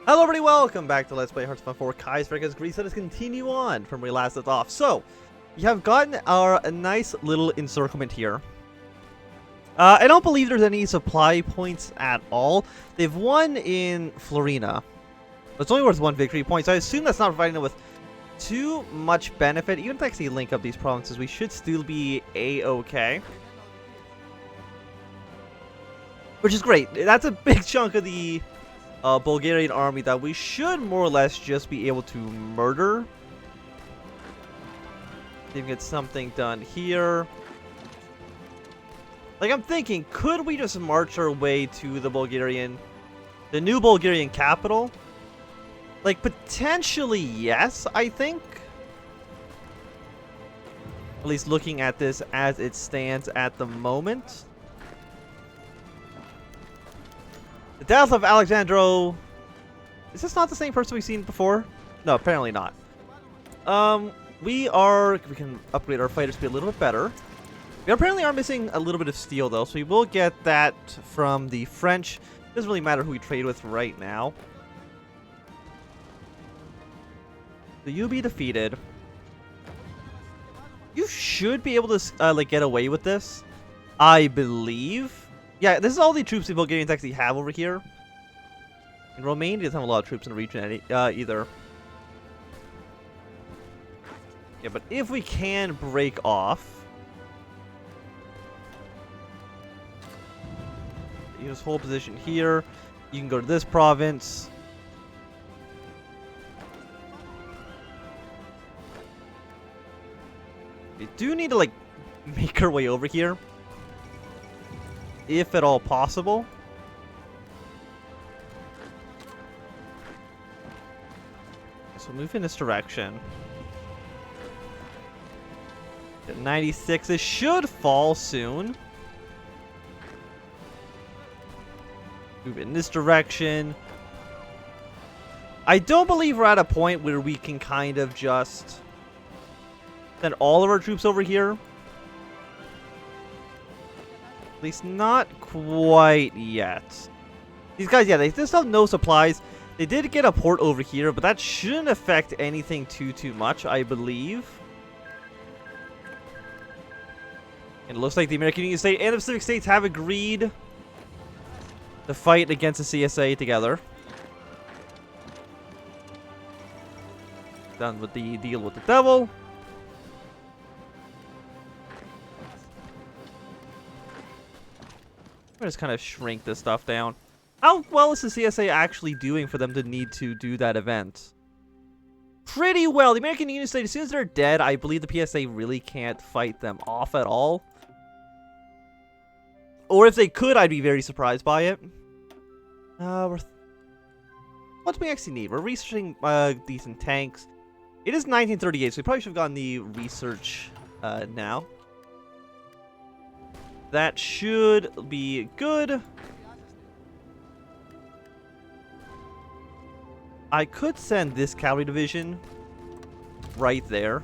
Hello everybody, welcome back to Let's Play Hearts-of-Iron 4 Kaiserreich Greece. Let us continue on from where we last left off. So, we have gotten our nice little encirclement here. I don't believe there's any supply points at all. They've won in Florina. It's only worth 1 victory point, so I assume that's not providing them with too much benefit. Even if I actually link up these provinces, we should still be A-okay. Which is great. That's a big chunk of the Bulgarian army that we should more or less just be able to murder. See if we can get something done here. Like, I'm thinking, could we just march our way to the new Bulgarian capital? Like, potentially yes, I think. At least looking at this as it stands at the moment. The death of Alexandro. Is this not the same person we've seen before? No, apparently not. We can upgrade our fighter speed a little bit better. We apparently are missing a little bit of steel though, so we will get that from the French. Doesn't really matter who we trade with right now. So you be defeated. You should be able to like get away with this, I believe. Yeah, this is all the troops the Bulgarians actually have over here. And Romania doesn't have a lot of troops in the region either. Yeah, but if we can break off, you just hold position here. You can go to this province. We do need to like make our way over here, if at all possible. So move in this direction. At 96, it should fall soon. Move in this direction. I don't believe we're at a point where we can kind of just send all of our troops over here. At least not quite yet. These guys, yeah, they just have no supplies. They did get a port over here, but that shouldn't affect anything too much, I believe. And it looks like the American Union State and the Pacific States have agreed to fight against the CSA together. Done with the deal with the devil. I'm just kind of shrink this stuff down. How well is the CSA actually doing for them to need to do that event? Pretty well. The American Union State, as soon as they're dead, I believe the PSA really can't fight them off at all. Or if they could, I'd be very surprised by it. What do we actually need? We're researching decent tanks. It is 1938, so we probably should have gotten the research now. That should be good. I could send this cavalry division right there.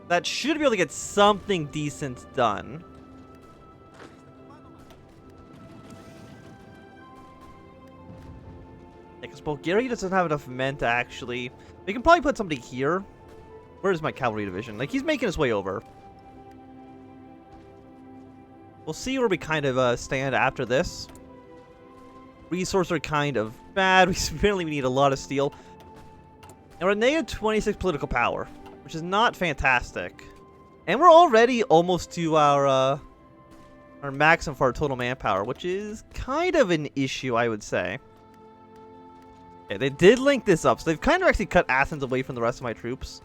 That should be able to get something decent done. Because Bulgaria doesn't have enough men to actually... We can probably put somebody here. Where's my cavalry division? Like, he's making his way over. We'll see where we kind of stand after this. Resources are kind of bad. We apparently need a lot of steel. And we're at negative 26 political power, which is not fantastic. And we're already almost to our maximum for our total manpower, which is kind of an issue, I would say. Okay, they did link this up, so they've kind of actually cut Athens away from the rest of my troops.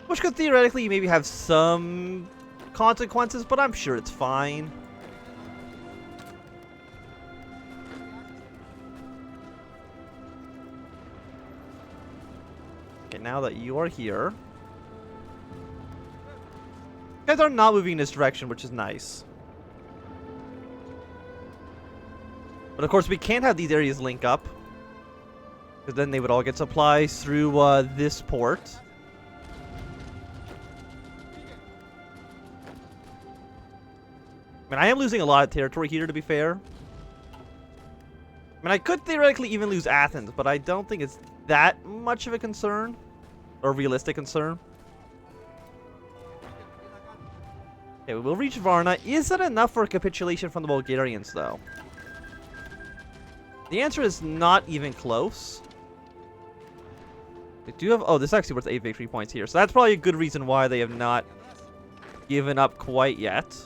Which could theoretically maybe have some consequences, but I'm sure it's fine. Okay, now that you are here, you guys are not moving in this direction, which is nice. But of course, we can't have these areas link up, because then they would all get supplies through this port. I mean, I am losing a lot of territory here, to be fair. mean, I could theoretically even lose Athens, but I don't think it's that much of a concern. Or a realistic concern. Okay, we'll reach Varna. Is that enough for a capitulation from the Bulgarians, though? The answer is not even close. They do have... Oh, this is actually worth 8 victory points here. So that's probably a good reason why they have not given up quite yet.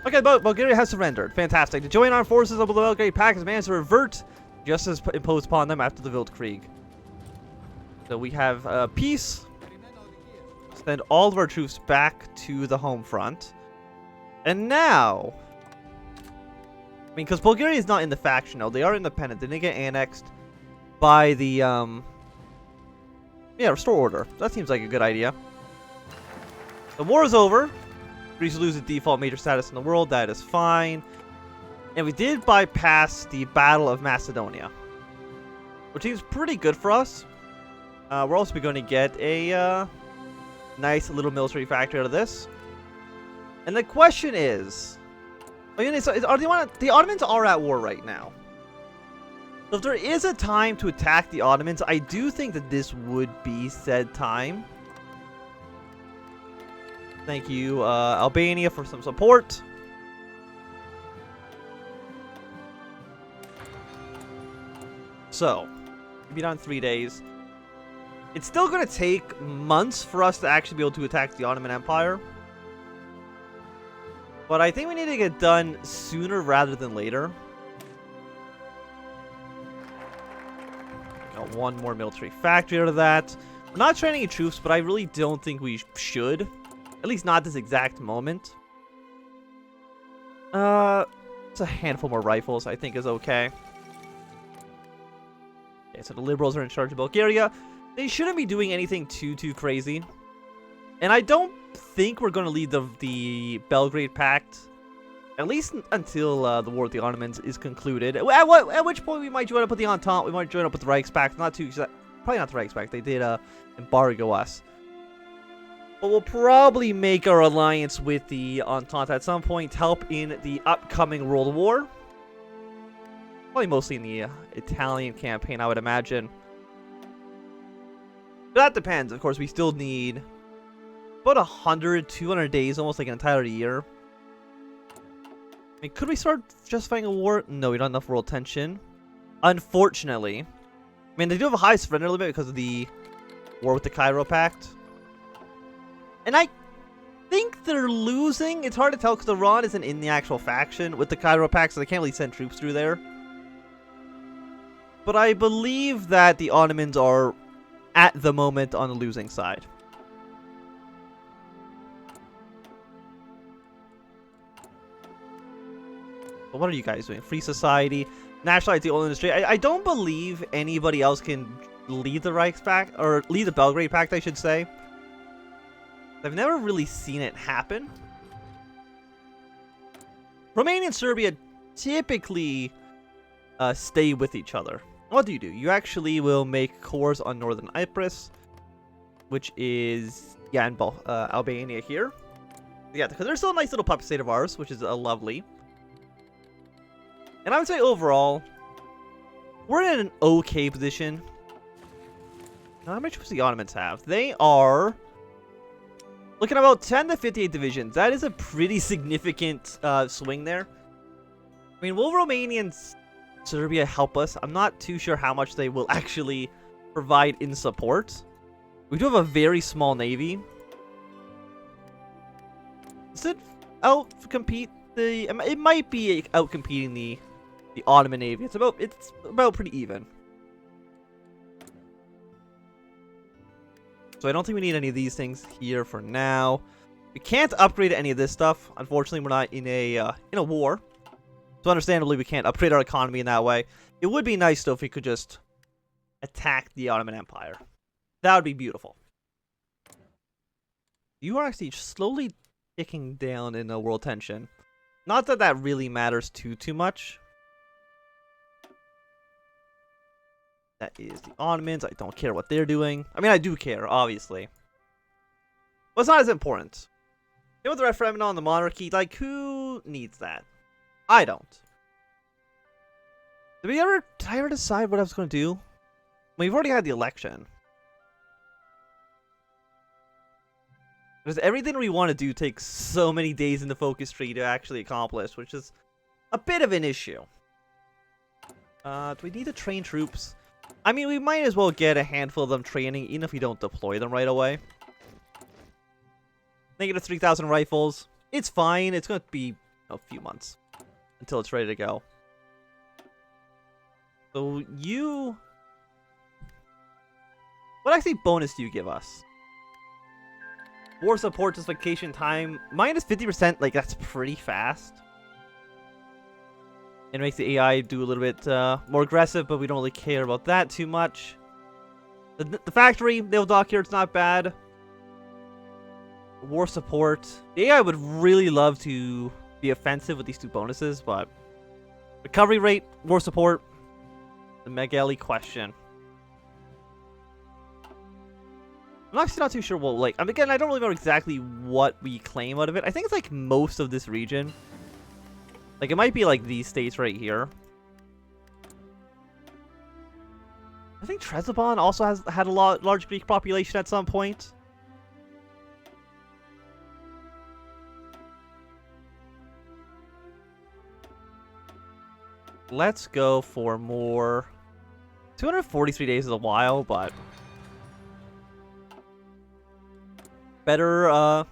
Okay, Bulgaria has surrendered. Fantastic. The joint armed forces of the Belgrade Pact has managed to revert justice imposed upon them after the Weltkrieg. So we have peace. Send all of our troops back to the home front. And now... I mean, because Bulgaria is not in the faction, no. They are independent. They didn't get annexed by the, yeah, restore order. That seems like a good idea. The war is over. Greece loses default major status in the world. That is fine. And we did bypass the Battle of Macedonia, which seems pretty good for us. We're also going to get a nice little military factory out of this. And the question is, the Ottomans are at war right now. So if there is a time to attack the Ottomans, I do think that this would be said time. Thank you, Albania, for some support. So, we'll be done in 3 days. It's still going to take months for us to actually be able to attack the Ottoman Empire. But I think we need to get done sooner rather than later. Got one more military factory out of that. We're not training any troops, but I really don't think we should. At least not this exact moment. It's a handful more rifles, I think is okay. Okay, so the liberals are in charge of Bulgaria. They shouldn't be doing anything too crazy. And I don't think we're going to lead the Belgrade Pact. At least until the war with the Ottomans is concluded. At which point we might join up with the Entente. We might join up with the Reichspakt. Probably not the Reichspakt. They did embargo us. But we'll probably make our alliance with the Entente at some point to help in the upcoming World War. Probably mostly in the Italian campaign, I would imagine. But that depends. Of course, we still need about 100, 200 days, almost like an entire year. I mean, could we start justifying a war? No, we don't have enough world tension. Unfortunately. I mean, they do have a high surrender limit because of the war with the Cairo Pact. And I think they're losing. It's hard to tell because Iran isn't in the actual faction with the Cairo Pact, so they can't really send troops through there. But I believe that the Ottomans are, at the moment, on the losing side. But what are you guys doing? Free society, nationalize the oil industry. I don't believe anybody else can lead the Reichspakt, or lead the Belgrade Pact, I should say. I've never really seen it happen. Romania and Serbia typically stay with each other. What do? You actually will make cores on Northern Cyprus, which is, yeah, in Albania here. Yeah, because there's still a nice little puppet state of ours, which is lovely. And I would say overall, we're in an okay position. Now, how many troops do the Ottomans have? They are looking at about 10 to 58 divisions. That is a pretty significant swing there. I mean, will Romania and Serbia help us? I'm not too sure how much they will actually provide in support. We do have a very small navy. Does it out-compete the... It might be out-competing the Ottoman navy. It's about pretty even. So I don't think we need any of these things here for now. We can't upgrade any of this stuff. Unfortunately, we're not in a war. So understandably, we can't upgrade our economy in that way. It would be nice, though, if we could just attack the Ottoman Empire. That would be beautiful. You are actually slowly ticking down in world tension. Not that that really matters too much. That is the Ottomans. I don't care what they're doing. I mean, I do care, obviously. But it's not as important. You know, with the referendum on the monarchy, like, who needs that? I don't. Did I ever decide what I was going to do? Well, we've already had the election. Because everything we want to do takes so many days in the focus tree to actually accomplish, which is a bit of an issue. Do we need to train troops? I mean, we might as well get a handful of them training, even if we don't deploy them right away. Negative 3,000 rifles. It's fine. It's going to be a few months until it's ready to go. So you... What actually bonus do you give us? War support justification time. Minus 50%, like, that's pretty fast. It makes the AI do a little bit more aggressive, but we don't really care about that too much. The factory, they'll dock here, it's not bad. War support. The AI would really love to be offensive with these two bonuses, but... Recovery rate, war support. The Megali question. I'm actually not too sure what, like... Again, I don't really know exactly what we claim out of it. I think it's like most of this region. Like, it might be like these states right here. I think Trebizond also had a large Greek population at some point. Let's go for more. 243 days is a while, but better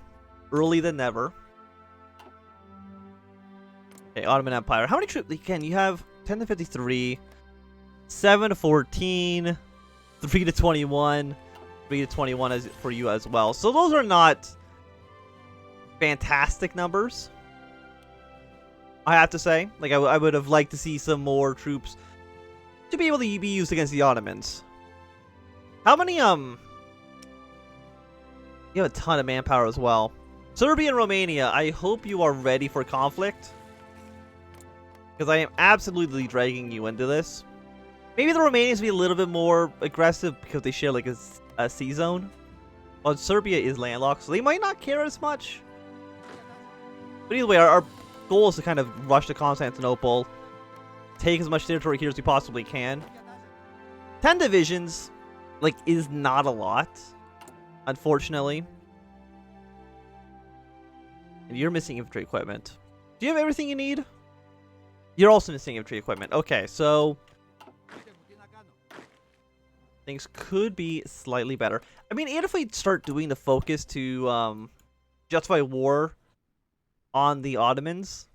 early than never. Okay, Ottoman Empire. How many troops? Again, you have 10 to 53, 7 to 14, 3 to 21, 3 to 21 as for you as well. So those are not fantastic numbers, I have to say. Like, I would have liked to see some more troops to be able to be used against the Ottomans. How many, You have a ton of manpower as well. Serbia and Romania, I hope you are ready for conflict. Because I am absolutely dragging you into this. Maybe the Romanians be a little bit more aggressive because they share like a sea zone. While Serbia is landlocked, so they might not care as much. But either way, our goal is to kind of rush to Constantinople. Take as much territory here as we possibly can. 10 divisions, like, is not a lot. Unfortunately. And you're missing infantry equipment. Do you have everything you need? You're also missing infantry equipment. Okay, so things could be slightly better. I mean, even if we start doing the focus to justify war on the Ottomans,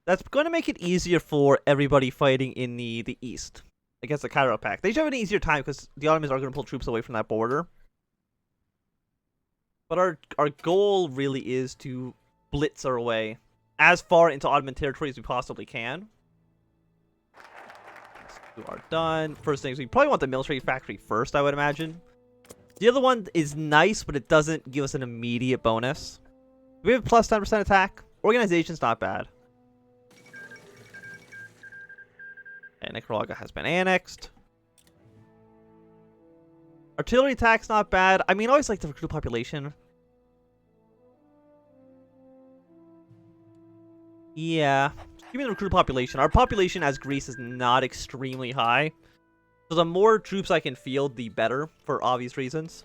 that's going to make it easier for everybody fighting in the east against the Kaiserreich Pact. They should have an easier time because the Ottomans are going to pull troops away from that border. But our goal really is to blitz our way as far into Ottoman territory as we possibly can. We are done. First things, we probably want the military factory first, I would imagine. The other one is nice, but it doesn't give us an immediate bonus. We have plus 10% attack. Organization's not bad. And Nicaragua has been annexed. Artillery attack's not bad. I mean, I always like the recruit population. Yeah. Give me the recruit population. Our population as Greece is not extremely high. So the more troops I can field, the better, for obvious reasons.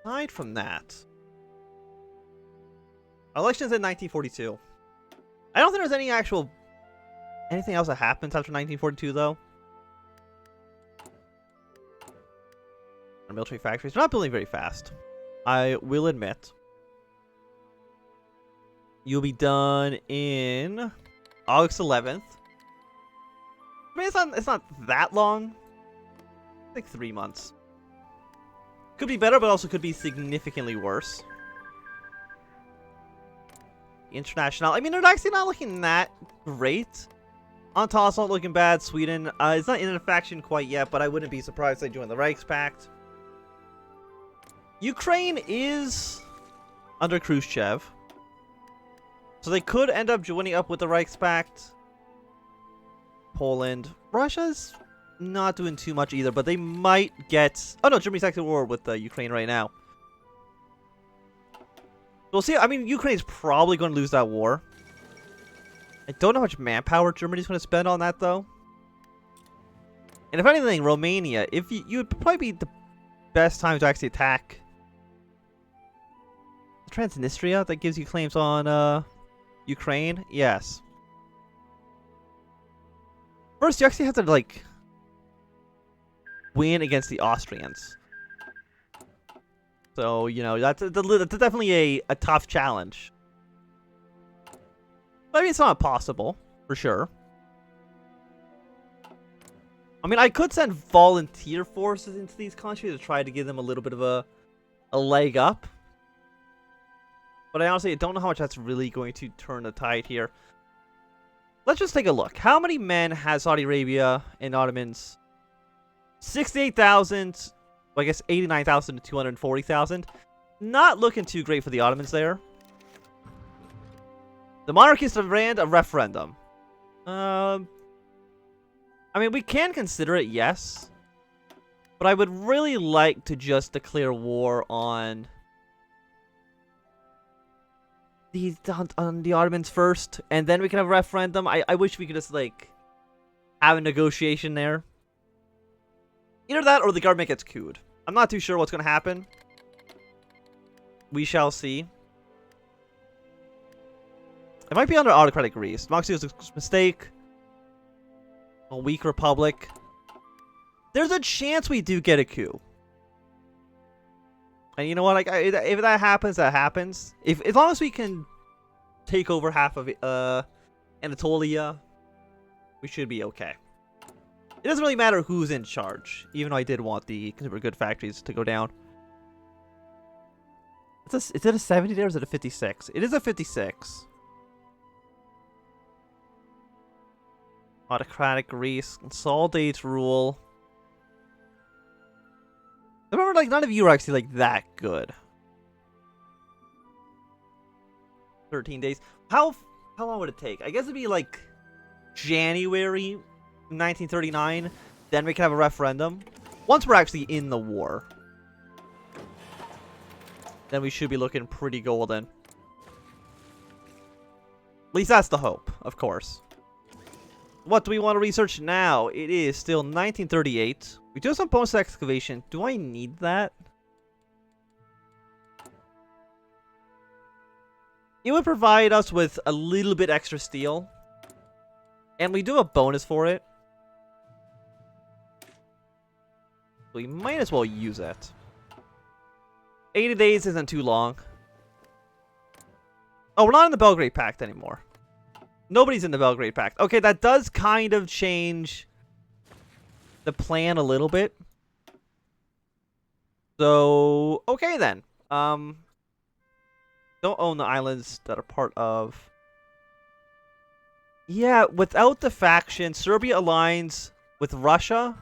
Aside from that, elections in 1942. I don't think there's anything else that happens after 1942, though. Our military factories are not building very fast, I will admit. You'll be done in August 11th. I mean, it's not that long. It's like 3 months. Could be better, but also could be significantly worse. International. I mean, they're actually not looking that great. Entente not looking bad. Sweden, it's not in a faction quite yet, but I wouldn't be surprised if they join the Reichspact. Ukraine is under Khrushchev, so they could end up joining up with the Reichspact. Poland. Russia's not doing too much either, but they might get... Oh no, Germany's actually at war with Ukraine right now. We'll see. I mean, Ukraine's probably going to lose that war. I don't know how much manpower Germany's going to spend on that, though. And if anything, Romania, if you would probably be the best time to actually attack Transnistria that gives you claims on Ukraine. Yes. First, you actually have to like win against the Austrians. So you know that's definitely a tough challenge. But I mean, it's not impossible for sure. I mean, I could send volunteer forces into these countries to try to give them a little bit of a leg up. But I honestly don't know how much that's really going to turn the tide here. Let's just take a look. How many men has Saudi Arabia and Ottomans? 68,000. Well, I guess 89,000 to 240,000. Not looking too great for the Ottomans there. The monarchists demand a referendum. I mean, we can consider it, yes. But I would really like to just declare war on the Ottomans first, and then we can have a referendum. I wish we could just, like, have a negotiation there. Either that or the government gets couped. I'm not too sure what's going to happen. We shall see. It might be under autocratic Greece. Democracy was a mistake. A weak republic. There's a chance we do get a coup. And you know what? Like, if that happens, that happens. As long as we can take over half of Anatolia, we should be okay. It doesn't really matter who's in charge, even though I did want the consumer good factories to go down. Is it a 70 there or is it a 56? It is a 56. Autocratic Greece. Consolidate rule. I remember, like, none of you are actually, like, that good. 13 days. How long would it take? I guess it'd be, like, January 1939. Then we can have a referendum. Once we're actually in the war, then we should be looking pretty golden. At least that's the hope, of course. What do we want to research now? It is still 1938. We do have some bonus excavation. Do I need that? It would provide us with a little bit extra steel. And we do have a bonus for it. So we might as well use it. 80 days isn't too long. Oh, we're not in the Belgrade Pact anymore. Nobody's in the Belgrade Pact. Okay, that does kind of change the plan a little bit. So, okay then. Don't own the islands that are part of... Yeah, without the faction, Serbia aligns with Russia.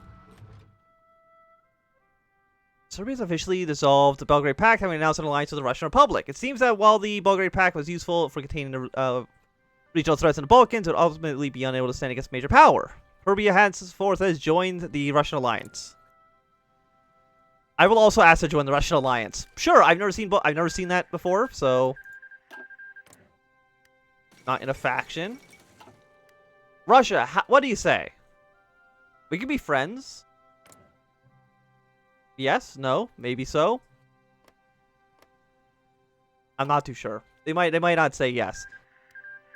Serbia's officially dissolved the Belgrade Pact, having announced an alliance with the Russian Republic. It seems that while the Belgrade Pact was useful for containing the regional threats in the Balkans, it would ultimately be unable to stand against major power. Serbia henceforth has joined the Russian alliance. I will also ask to join the Russian alliance. Sure, I've never seen that before, so not in a faction. Russia, what do you say? We could be friends. Yes, no, maybe so. I'm not too sure. They might not say yes.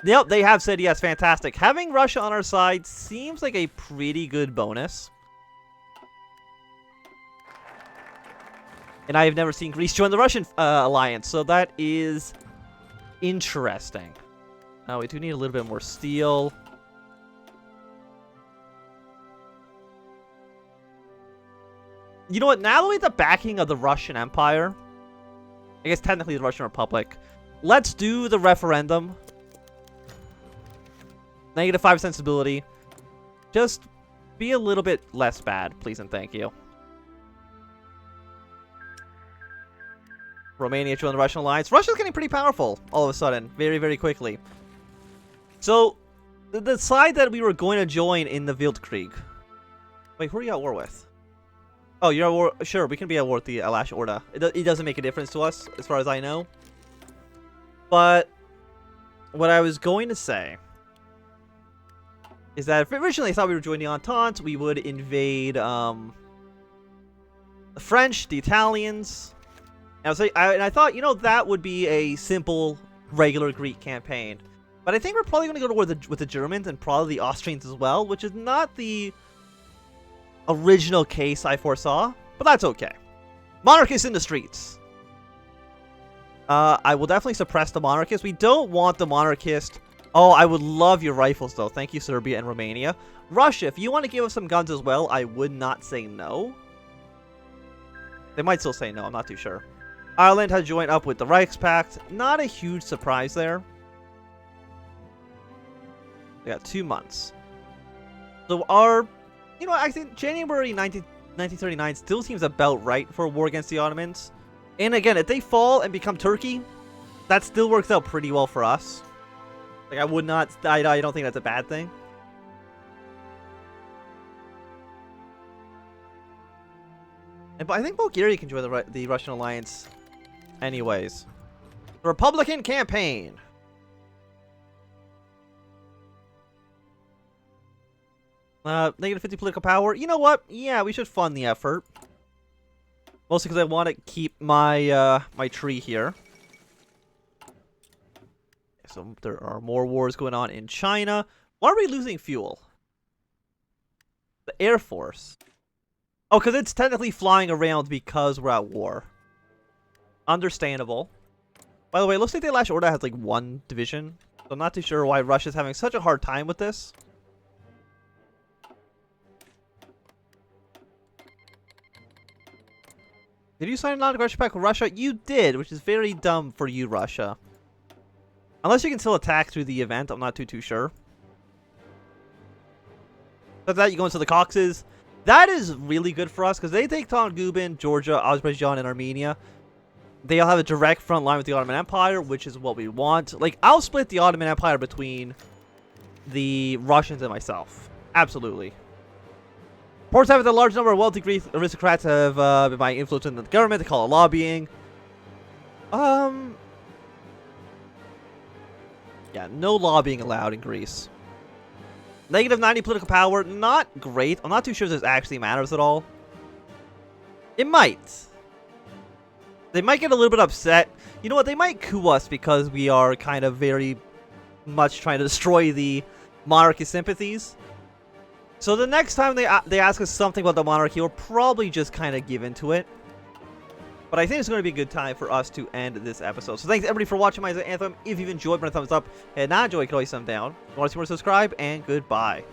Yep, they have said yes. Fantastic. Having Russia on our side seems like a pretty good bonus. And I have never seen Greece join the Russian alliance, so that is interesting. Now we do need a little bit more steel. You know what? Now that we have the backing of the Russian Empire, I guess technically the Russian Republic, let's do the referendum. -5 sensibility. Just be a little bit less bad, please and thank you. Romania joined the Russian alliance. Russia's getting pretty powerful all of a sudden, very, very quickly. So, the side that we were going to join in the Weltkrieg, Wait, who are you at war with? Oh, you're at war. Sure, we can be at war with the Alash Orda. It doesn't make a difference to us, as far as I know. But what I was going to say is that if originally I thought we were joining the Entente, we would invade the French, the Italians. And I thought, you know, that would be a simple, regular Greek campaign. But I think we're probably going to go to war with the Germans and probably the Austrians as well, which is not the original case I foresaw, but that's okay. Monarchists in the streets. I will definitely suppress the monarchists. We don't want the monarchist. Oh, I would love your rifles, though. Thank you, Serbia and Romania. Russia, if you want to give us some guns as well, I would not say no. They might still say no. I'm not too sure. Ireland has joined up with the Reichspakt. Not a huge surprise there. We got 2 months. So our... You know, I think January 1939 still seems about right for a war against the Ottomans. And again, if they fall and become Turkey, that still works out pretty well for us. Like, I would not... I don't think that's a bad thing. But I think Bulgaria can join the Russian alliance anyways. The Republican campaign. Negative 50 political power. You know what? Yeah, we should fund the effort. Mostly because I want to keep my my tree here. So there are more wars going on in China. Why are we losing fuel? The Air Force. Oh, because it's technically flying around because we're at war. Understandable. By the way, it looks like the Alash Orda has like 1 division. So I'm not too sure why Russia's having such a hard time with this. Did you sign a non-aggression pact with Russia? You did, which is very dumb for you, Russia. Unless you can still attack through the event, I'm not too sure. After that, you go into the Caucasus. That is really good for us, because they take on Gubin, Georgia, Azerbaijan, and Armenia. They'll have a direct front line with the Ottoman Empire, which is what we want. Like, I'll split the Ottoman Empire between the Russians and myself. Absolutely. Ports have a large number of wealthy Greek aristocrats have been buying influence in the government. They call it lobbying. Yeah, no lobbying allowed in Greece. Negative 90 political power, not great. I'm not too sure if this actually matters at all. It might. They might get a little bit upset. You know what? They might coup us because we are kind of very much trying to destroy the monarchy sympathies. So the next time they ask us something about the monarchy, we'll probably just kind of give into it. But I think it's going to be a good time for us to end this episode. So thanks everybody for watching my Anthem. If you've enjoyed, put a thumbs up. And not enjoyed, you can always thumb down. If you want to see more, subscribe, and goodbye.